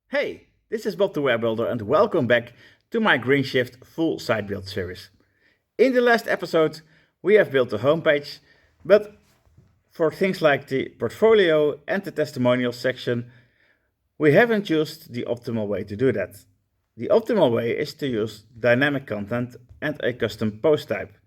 Hey, this is Bob the Web Builder and welcome back to my Greenshift Full Site Build series. In the last episode, we have built the homepage, but for things like the portfolio and the testimonials section, we haven't used the optimal way to do that. The optimal way is to use dynamic content and a custom post type,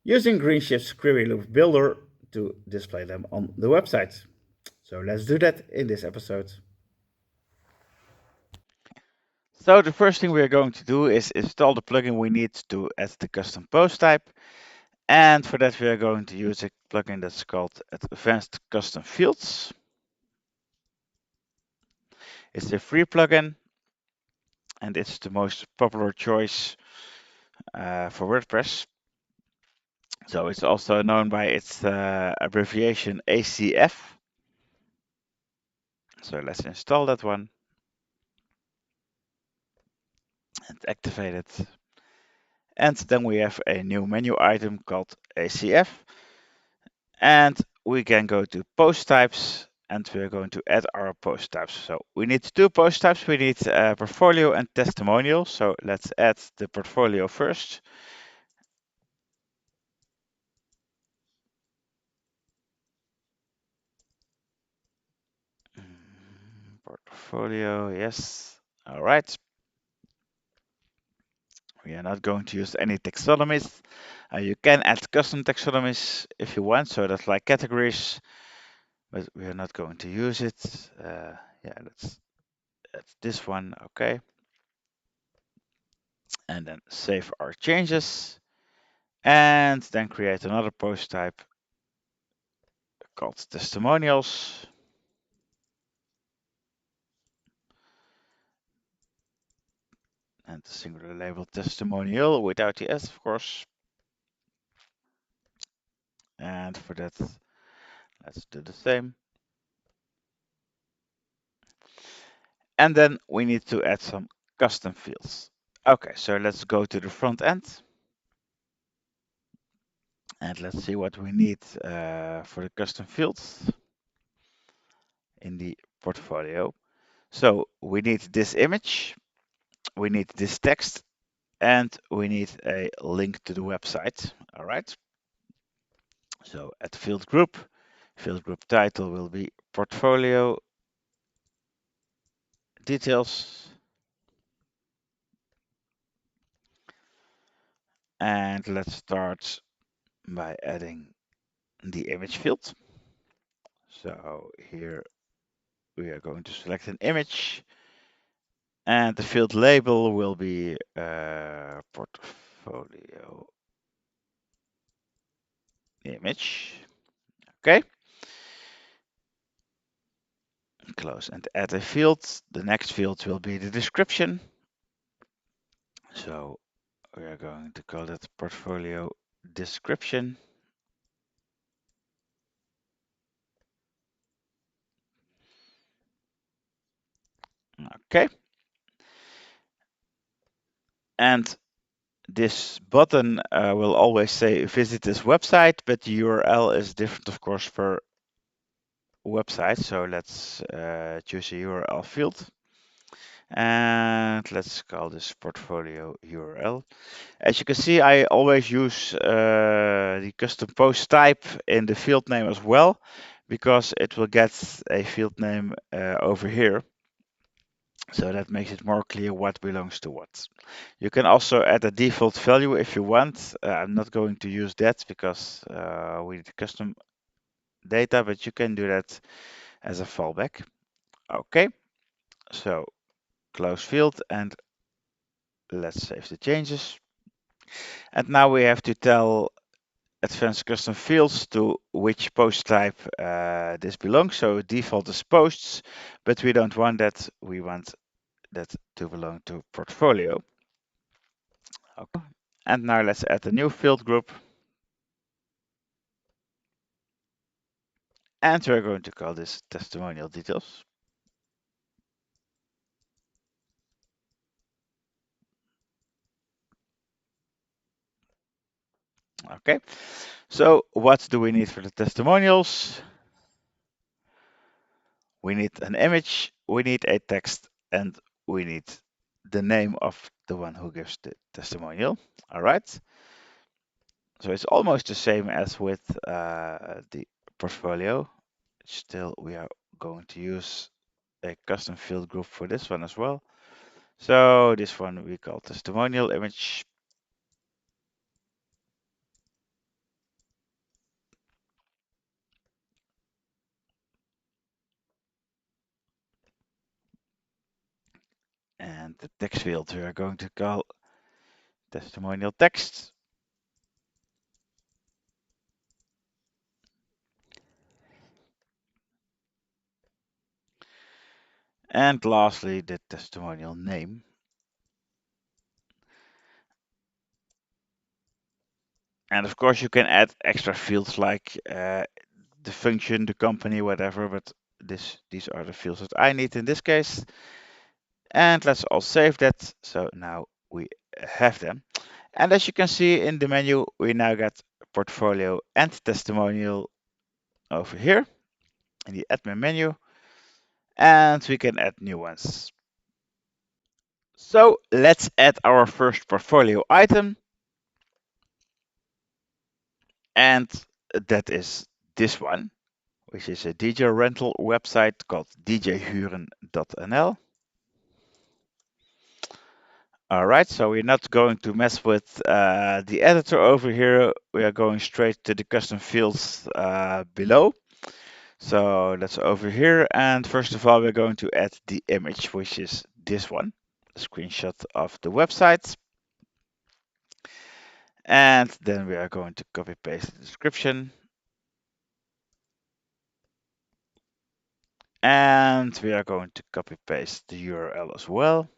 using Greenshift's Query Loop Builder to display them on the website. So let's do that in this episode. So the first thing we are going to do is install the plugin we need to add the custom post type. And for that we are going to use a plugin that's called Advanced Custom Fields. It's a free plugin and it's the most popular choice for WordPress. So it's also known by its abbreviation ACF. So let's install that one and activate it. And then we have a new menu item called ACF. And we can go to post types and we're going to add our post types. So we need two post types. We need portfolio and testimonial. So let's add the portfolio first. Portfolio, yes. All right. We are not going to use any taxonomies. You can add custom taxonomies if you want. So that's like categories, but we are not going to use it. Yeah, let's add this one. Okay. And then save our changes. And then create another post type called testimonials. And the singular label testimonial without the S, of course. And for that, let's do the same. And then we need to add some custom fields. Okay, so let's go to the front end. And let's see what we need for the custom fields in the portfolio. So we need this image, we need this text, and we need a link to the website. All right. So at field group title will be portfolio details. And let's start by adding the image field. So here we are going to select an image and the field label will be portfolio image. Okay. Close and add a field. The next field will be the description. So we are going to call it portfolio description. Okay. And this button will always say visit this website, but the URL is different, of course, per website. So let's choose a URL field. And let's call this portfolio URL. As you can see, I always use the custom post type in the field name as well, because it will get a field name over here. So that makes it more clear what belongs to what. You can also add a default value if you want. I'm not going to use that because we need custom data, but you can do that as a fallback. Okay, so close field and let's save the changes. And now we have to tell Advanced Custom Fields to which post type this belongs. So default is posts, but we don't want that. We want that to belong to portfolio. Okay. And now let's add a new field group. And we're going to call this testimonial details. Okay, so what do we need for the testimonials? We need an image, we need a text, and we need the name of the one who gives the testimonial. All right. So it's almost the same as with the portfolio. Still, we are going to use a custom field group for this one as well. So this one we call testimonial image. And the text field we are going to call testimonial text. And lastly, the testimonial name. And of course, you can add extra fields like the function, the company, whatever, but these are the fields that I need in this case. And let's all save that. So now we have them. And as you can see in the menu, we now got portfolio and testimonial over here in the admin menu. And we can add new ones. So let's add our first portfolio item. And that is this one, which is a DJ rental website called djhuren.nl. All right, so we're not going to mess with the editor over here. We are going straight to the custom fields below. So that's over here. And first of all, we're going to add the image, which is this one, a screenshot of the website. And then we are going to copy paste the description. And we are going to copy paste the URL as well.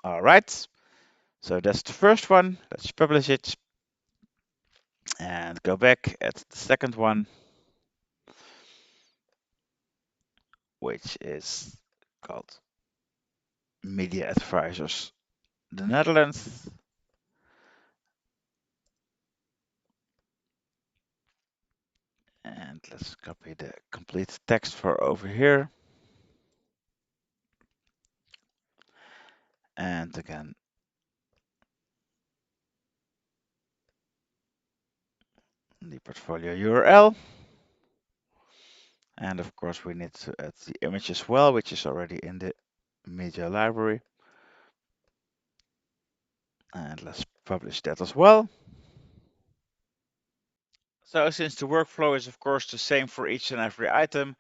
All right, so that's the first one. Let's publish it and go back at the second one, which is called Media Advisors, the Netherlands. And let's copy the complete text for over here. And again, the portfolio URL. And of course, we need to add the image as well, which is already in the media library. And let's publish that as well. So since the workflow is of course the same for each and every item,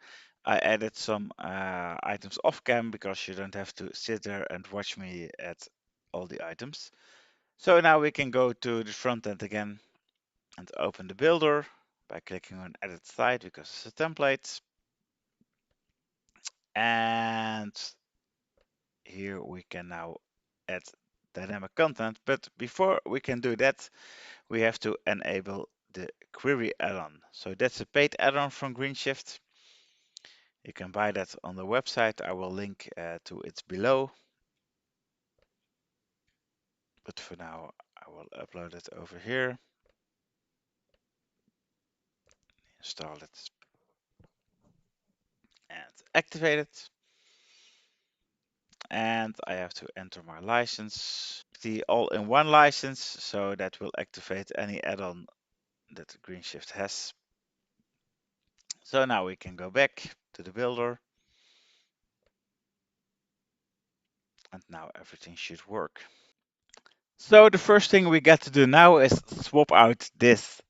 I added some items off cam because you don't have to sit there and watch me add all the items. So now we can go to the front end again and open the builder by clicking on edit site because it's a template. And here we can now add dynamic content. But before we can do that, we have to enable the query add-on. So that's a paid add-on from Greenshift. You can buy that on the website. I will link to it below. But for now, I will upload it over here. Install it and activate it. And I have to enter my license, the all-in-one license, so that will activate any add-on that Greenshift has. So now we can go back to the builder. And now everything should work. So the first thing we got to do now is swap out this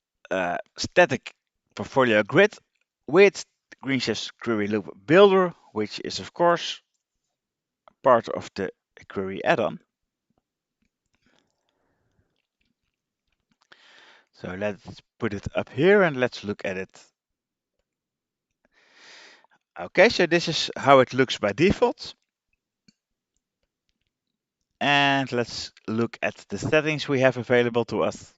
static portfolio grid with Greenshift's query loop builder, which is of course part of the query add-on. So let's put it up here and let's look at it. Okay, so this is how it looks by default. And let's look at the settings we have available to us.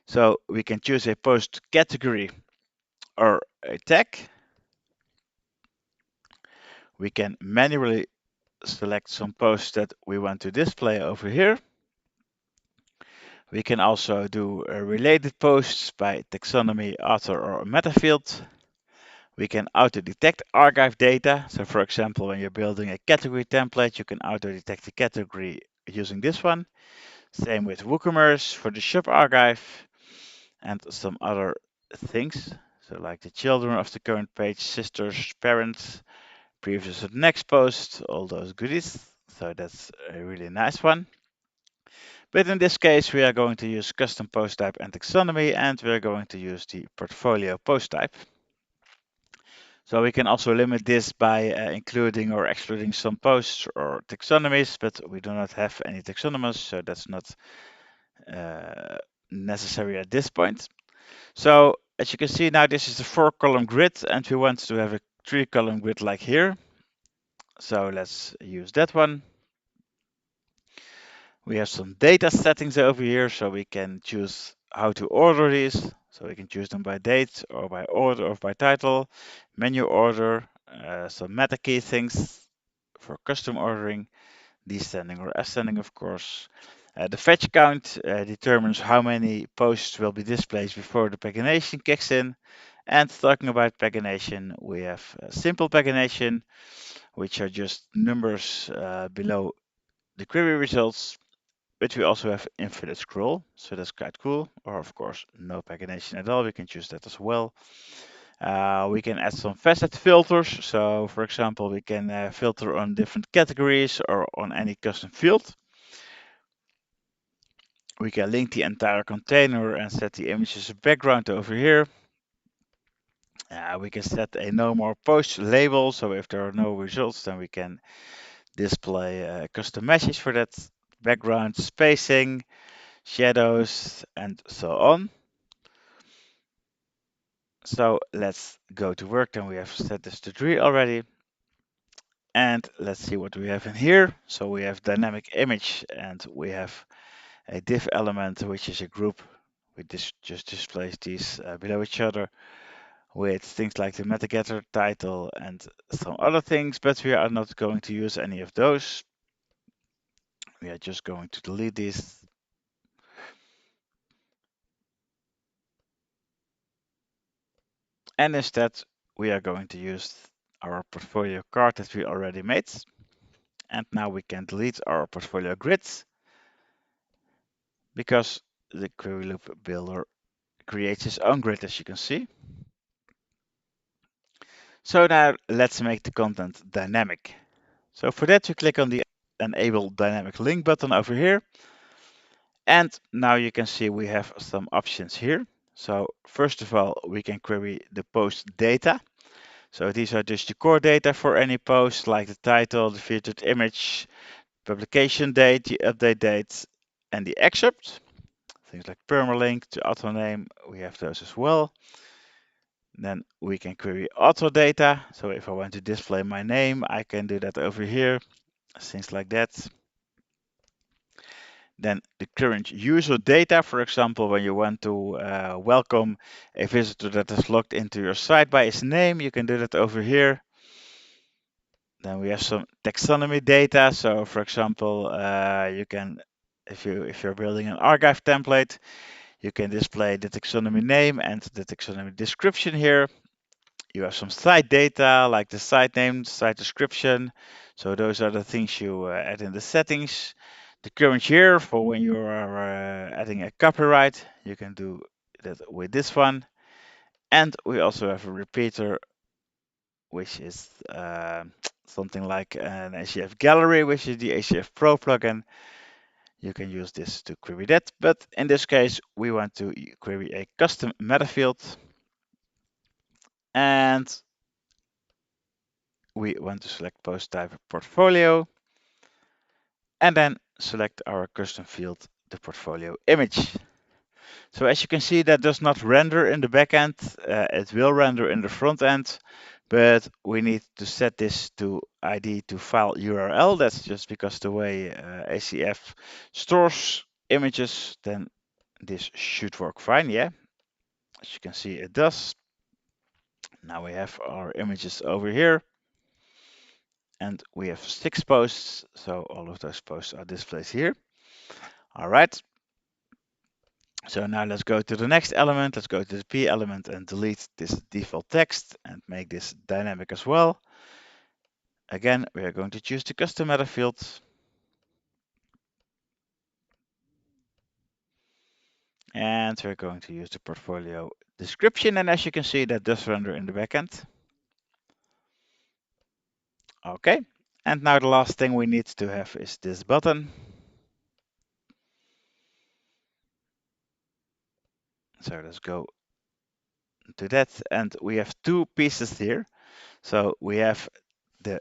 So we can choose a post category or a tag. We can manually select some posts that we want to display over here. We can also do related posts by taxonomy, author, or meta field. We can auto-detect archive data. So for example, when you're building a category template, you can auto-detect the category using this one. Same with WooCommerce for the shop archive and some other things. So like the children of the current page, sisters, parents, previous to the next post, all those goodies. So that's a really nice one. But in this case, we are going to use custom post type and taxonomy, and we're going to use the portfolio post type. So we can also limit this by including or excluding some posts or taxonomies, but we do not have any taxonomies, so that's not necessary at this point. So as you can see now, this is a 4-column grid, and we want to have a 3-column grid like here. So let's use that one. We have some data settings over here, so we can choose how to order these. So we can choose them by date or by order or by title, menu order, some meta key things for custom ordering, descending or ascending, of course. The fetch count determines how many posts will be displayed before the pagination kicks in. And talking about pagination, we have simple pagination, which are just numbers below the query results. But we also have infinite scroll, so that's quite cool. Or of course, no pagination at all. We can choose that as well. We can add some facet filters. So for example, we can filter on different categories or on any custom field. We can link the entire container and set the image as a background over here. We can set a no more post label. So if there are no results, then we can display a custom message for that background, spacing, shadows, and so on. So let's go to work. Then we have set this to 3 already. And let's see what we have in here. So we have dynamic image and we have a div element, which is a group. We just displays these below each other with things like the metagetter title and some other things, but we are not going to use any of those. We are just going to delete these. And instead, we are going to use our portfolio card that we already made. And now we can delete our portfolio grids because the query loop builder creates its own grid, as you can see. So now let's make the content dynamic. So for that, you click on the Enable Dynamic Link button over here. And now you can see we have some options here. So first of all, we can query the post data. So these are just the core data for any post, like the title, the featured image, publication date, the update date, and the excerpt. Things like permalink, the author name, we have those as well. Then we can query author data. So if I want to display my name, I can do that over here, things like that. Then the current user data, for example, when you want to welcome a visitor that is logged into your site by his name, you can do that over here. Then we have some taxonomy data. So for example, you can, if you're building an archive template, you can display the taxonomy name and the taxonomy description here. You have some site data like the site name, site description. So those are the things you add in the settings. The current year for when you are adding a copyright, you can do that with this one. And we also have a repeater, which is something like an ACF gallery, which is the ACF Pro plugin. You can use this to query that, but in this case, we want to query a custom meta field. And we want to select post type portfolio and then select our custom field, the portfolio image. So as you can see, that does not render in the backend. It will render in the front end, but we need to set this to ID to file URL. That's just because the way ACF stores images, then this should work fine, yeah. As you can see, it does. Now we have our images over here. And we have 6 posts, so all of those posts are displayed here. All right. So now let's go to the next element. Let's go to the P element and delete this default text and make this dynamic as well. Again, we are going to choose the custom meta fields. And we're going to use the portfolio description. And as you can see, that does render in the backend. Okay. And now the last thing we need to have is this button. So let's go to that. And we have two pieces here. So we have the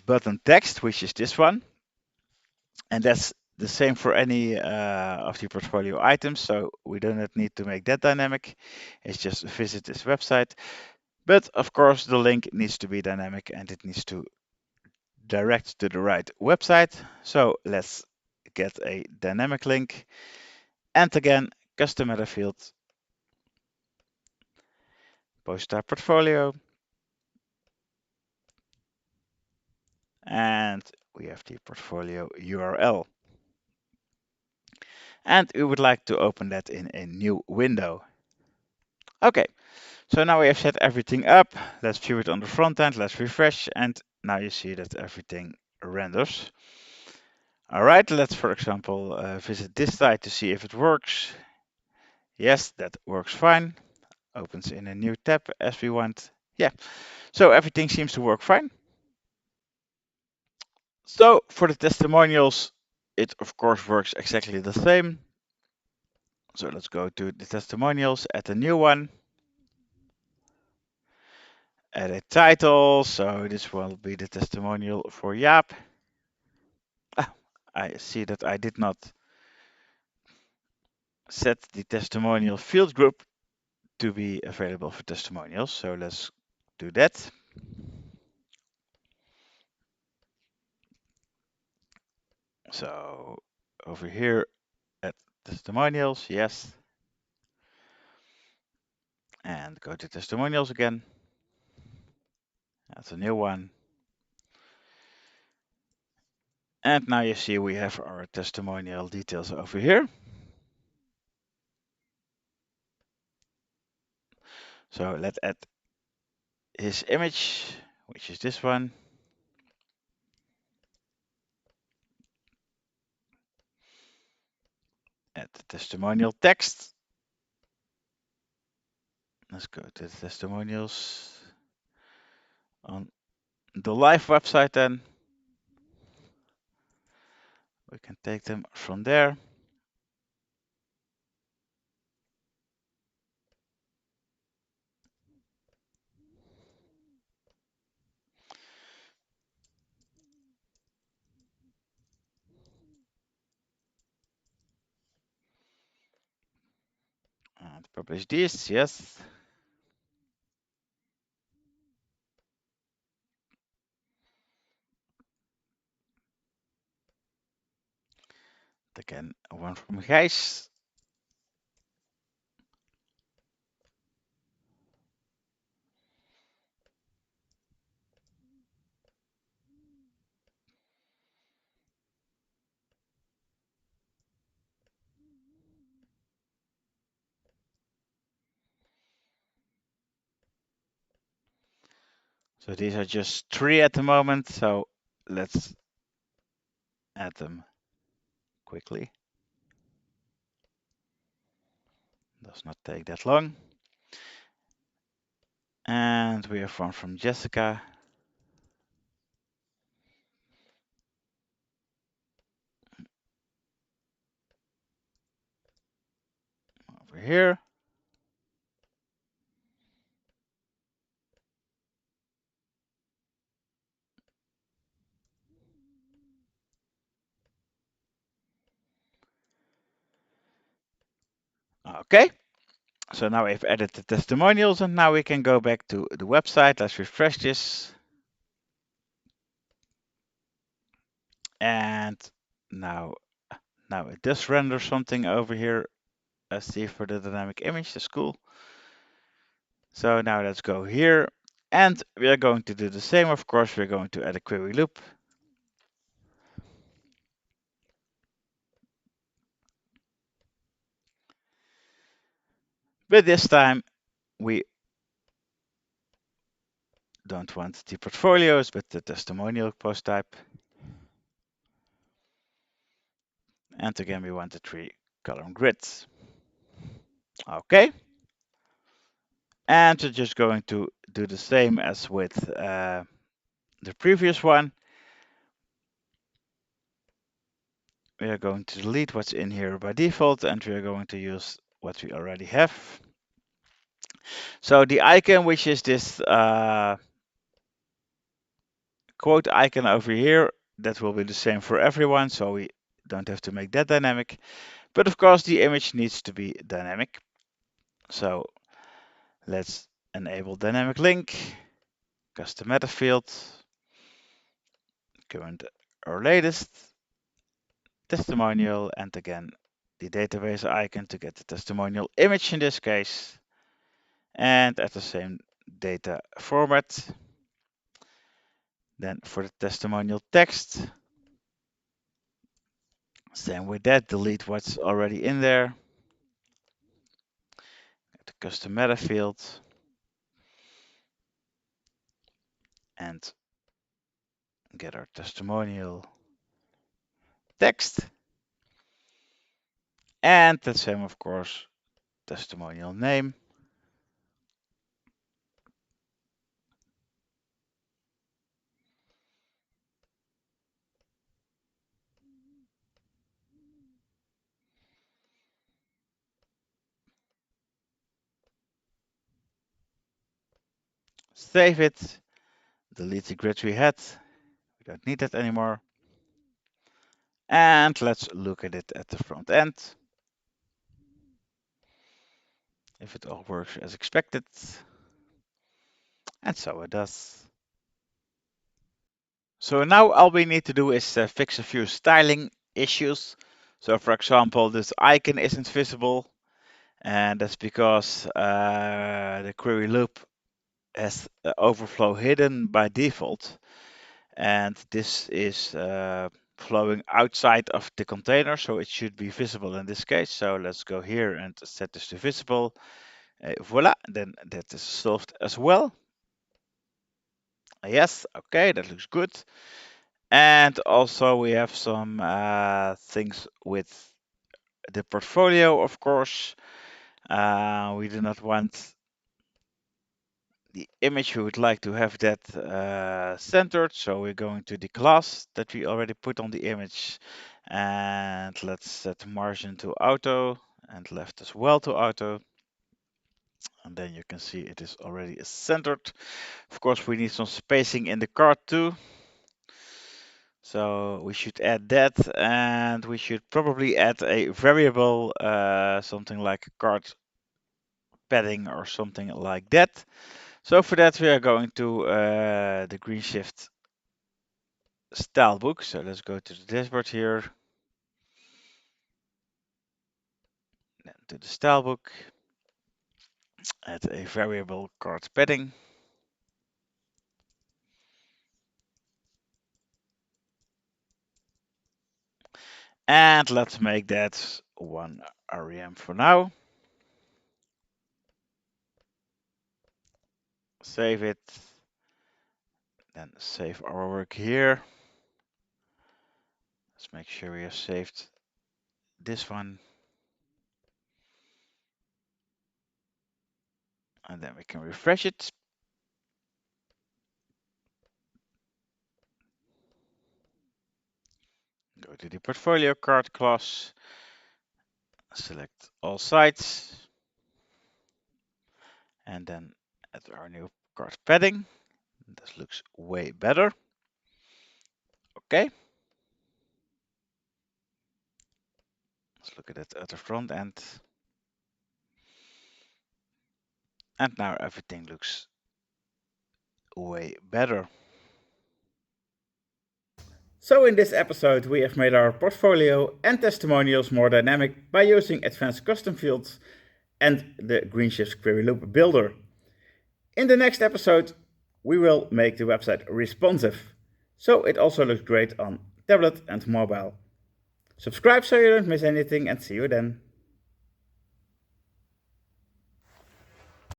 button text, which is this one. And that's the same for any of the portfolio items. So we do not need to make that dynamic. It's just visit this website. But of course, the link needs to be dynamic and it needs to direct to the right website. So let's get a dynamic link. And again, custom meta field, post type portfolio. And we have the portfolio URL. And we would like to open that in a new window. Okay, so now we have set everything up. Let's view it on the front end. Let's refresh. And now you see that everything renders. All right, let's, for example, visit this site to see if it works. Yes, that works fine. Opens in a new tab as we want. Yeah, so everything seems to work fine. So for the testimonials, it of course works exactly the same. So let's go to the testimonials, add a new one, add a title. So this will be the testimonial for Jaap. Ah, I see that I did not set the testimonial field group to be available for testimonials. So let's do that. So over here at testimonials, yes. And go to testimonials again. That's a new one. And now you see we have our testimonial details over here. So let's add his image, which is this one. Add the testimonial text. Let's go to the testimonials on the live website then. We can take them from there. And publish this, yes. Again, one from Gijs. So these are just 3 at the moment. So let's add them quickly. Does not take that long. And we have one from Jessica. Over here. Okay. So now we've added the testimonials and now we can go back to the website. Let's refresh this. And now it does render something over here. Let's see for the dynamic image. That's cool. So now let's go here. And we are going to do the same. Of course, we're going to add a query loop. But this time we don't want the portfolios, but the testimonial post type. And again, we want the 3-column grids. Okay. And we're just going to do the same as with the previous one. We are going to delete what's in here by default, and we are going to use what we already have. So the icon, which is this quote icon over here, that will be the same for everyone, so we don't have to make that dynamic. But of course, the image needs to be dynamic. So let's enable dynamic link, custom meta field, current or latest, testimonial, and again, the database icon to get the testimonial image in this case, and at the same data format. Then for the testimonial text, same with that, delete what's already in there. The custom meta field, and get our testimonial text. And the same, of course, testimonial name. Save it, delete the grid we had. We don't need that anymore. And let's look at it at the front end. If it all works as expected. And so it does. So now all we need to do is fix a few styling issues. So for example, this icon isn't visible, and that's because the query loop has overflow hidden by default. And this is flowing outside of the container, so it should be visible in this case. So let's go here and set this to visible. Voila, then that is solved as well. Yes, okay, that looks good. And also we have some things with the portfolio, of course. We do not want the image, we would like to have that centered. So we're going to the class that we already put on the image. And let's set margin to auto and left as well to auto. And then you can see it is already centered. Of course, we need some spacing in the card too. So we should add that, and we should probably add a variable, something like card padding or something like that. So for that, we are going to the Greenshift style book. So let's go to the dashboard here, then to the style book, add a variable card padding. And let's make that 1 rem for now. Save it. Then save our work here. Let's make sure we have saved this one. And then we can refresh it. Go to the portfolio card class, select all sites, and then add our new card padding. This looks way better. Okay. Let's look at it at the front end. And now everything looks way better. So in this episode we have made our portfolio and testimonials more dynamic by using advanced custom fields and the Greenshift Query Loop Builder. In the next episode we will make the website responsive, so it also looks great on tablet and mobile. Subscribe so you don't miss anything, and see you then.